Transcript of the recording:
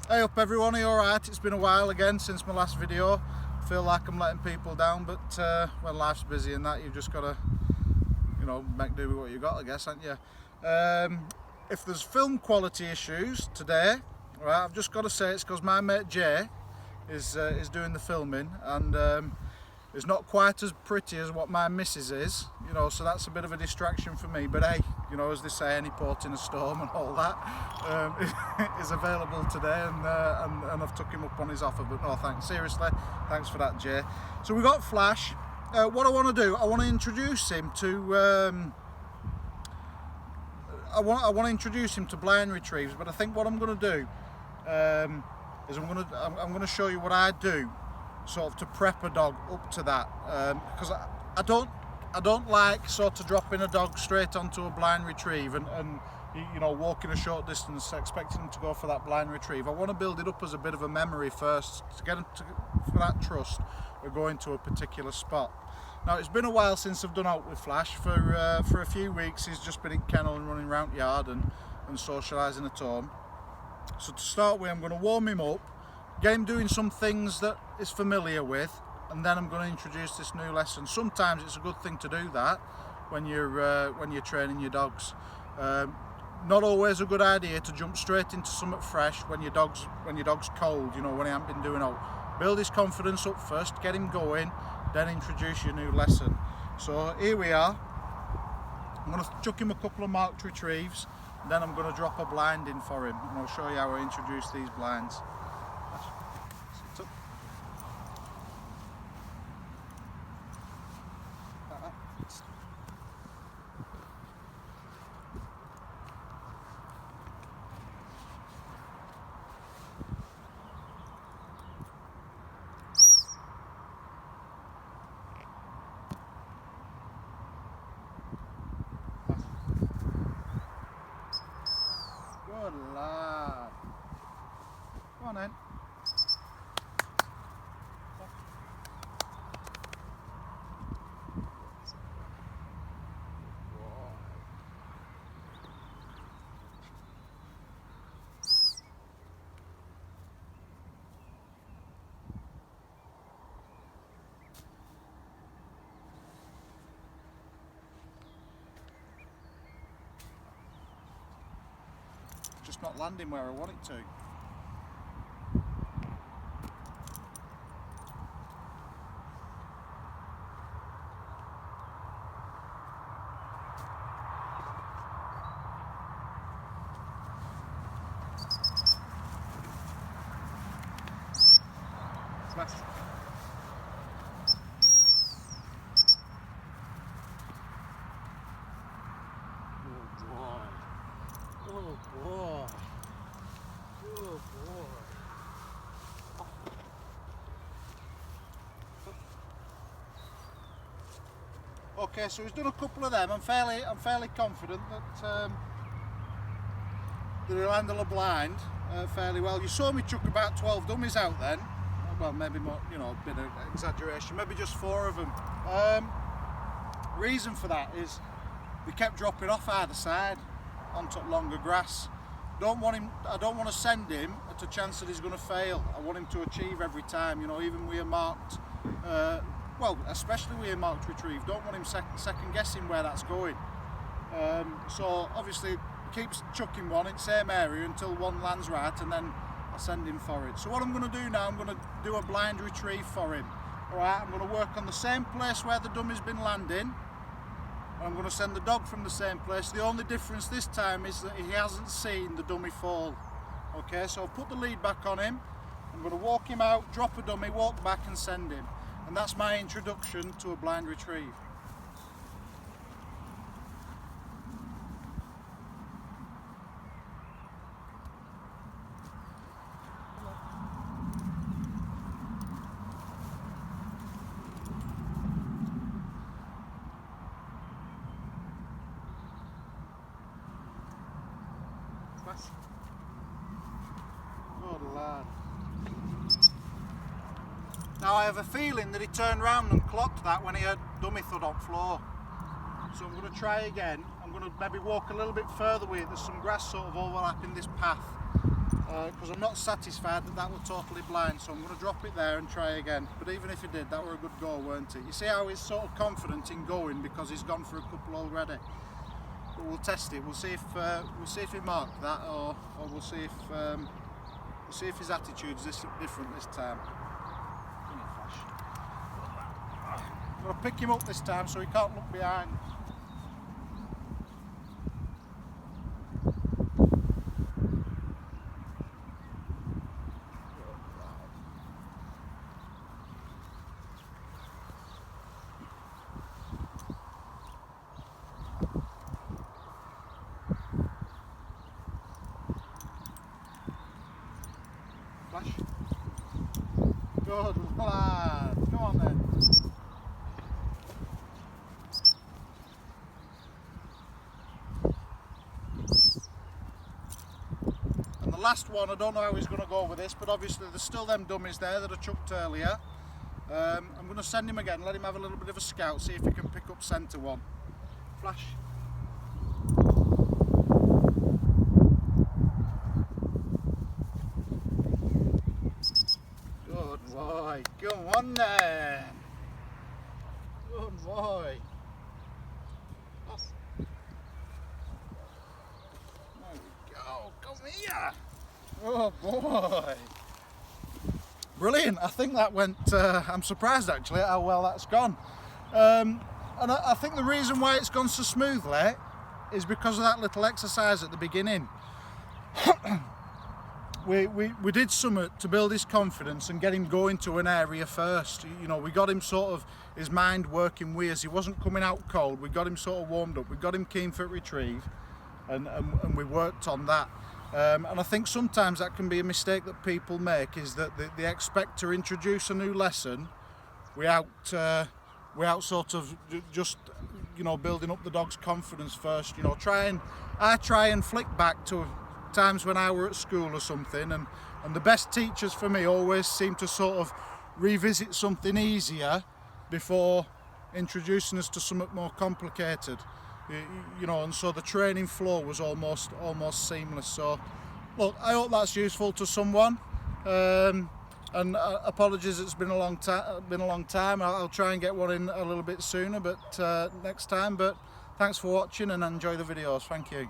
Hey up everyone, are you alright? It's been a while again since my last video. I feel like I'm letting people down, but when life's busy and that, you've just got to, make do with what you got, I guess, haven't you? If there's film quality issues today, right, I've just got to say it's because my mate Jay is doing the filming, and it's not quite as pretty as what my missus is, so that's a bit of a distraction for me. But hey, as they say, any port in a storm and all that is available today, and I've took him up on his offer. But no thanks, seriously, thanks for that, Jay. So we got Flash. What I want to do, I want to introduce him to I want to introduce him to blind retrievers, but I think what I'm going to do is I'm going to show you what I do sort of to prep a dog up to that, because I don't like sort of dropping a dog straight onto a blind retrieve and walking a short distance expecting them to go for that blind retrieve. I want to build it up as a bit of a memory first to get them for that trust of going to a particular spot. Now it's been a while since I've done out with Flash. For a few weeks he's just been in kennel and running around the yard and socialising at home. So to start with, I'm going to warm him up, get him doing some things that he's familiar with, and then I'm going to introduce this new lesson. Sometimes it's a good thing to do that when you're training your dogs. Not always a good idea to jump straight into something fresh when your dog's cold, when he hasn't been doing out. Build his confidence up first, get him going, then introduce your new lesson. So here we are. I'm going to chuck him a couple of marked retrieves, then I'm going to drop a blind in for him, and I'll show you how I introduce these blinds. Sit up. Good lad. Come on then. Just not landing where I want it to. Smash. Oh boy. Oh boy. Okay, so he's done a couple of them. I'm fairly confident that he'll handle a blind fairly well. You saw me chuck about 12 dummies out then. Well, maybe more, a bit of exaggeration. Maybe just 4 of them. Reason for that is they kept dropping off either side onto longer grass. I don't want to send him at a chance that he's going to fail. I want him to achieve every time, even with a marked, especially with a marked retrieve. Don't want him second guessing where that's going. So obviously keeps chucking one in the same area until one lands right, and then I send him for it. So what I'm going to do now, I'm going to do a blind retrieve for him. Alright, I'm going to work on the same place where the dummy's been landing. I'm going to send the dog from the same place. The only difference this time is that he hasn't seen the dummy fall. Okay, so I'll put the lead back on him. I'm going to walk him out, drop a dummy, walk back and send him. And that's my introduction to a blind retrieve. Good lad. Now I have a feeling that he turned round and clocked that when he heard dummy thud on floor. So I'm going to try again. I'm going to maybe walk a little bit further with it. There's some grass sort of overlapping this path. because I'm not satisfied that that was totally blind, so I'm going to drop it there and try again. But even if he did, that were a good go, weren't it? You see how he's sort of confident in going because he's gone for a couple already. But we'll test it. We'll see if he marked that, or we'll see if his attitude's different this time. Give me a flash. I'm going to pick him up this time so he can't look behind. Flash. Good lad. Come on then. And the last one, I don't know how he's going to go with this, but obviously there's still them dummies there that I chucked earlier. I'm going to send him again, let him have a little bit of a scout, see if he can pick up centre one. Flash. Good boy, come on then. Good boy. There we go, come here. Oh boy. Brilliant, I think that went, I'm surprised actually at how well that's gone. And I think the reason why it's gone so smoothly is because of that little exercise at the beginning. We did something to build his confidence and get him going to an area first. You know, we got him sort of, his mind working wheels. He wasn't coming out cold. We got him sort of warmed up. We got him keen for retrieve, and we worked on that. And I think sometimes that can be a mistake that people make, is that they expect to introduce a new lesson without sort of just, you know, building up the dog's confidence first. You know, I try and flick back to times when I were at school or something, and the best teachers for me always seem to sort of revisit something easier before introducing us to something more complicated. You know, and so the training flow was almost seamless. So look, I hope that's useful to someone, and apologies, it's been a long time. I'll try and get one in a little bit sooner, but next time. But thanks for watching and enjoy the videos. Thank you.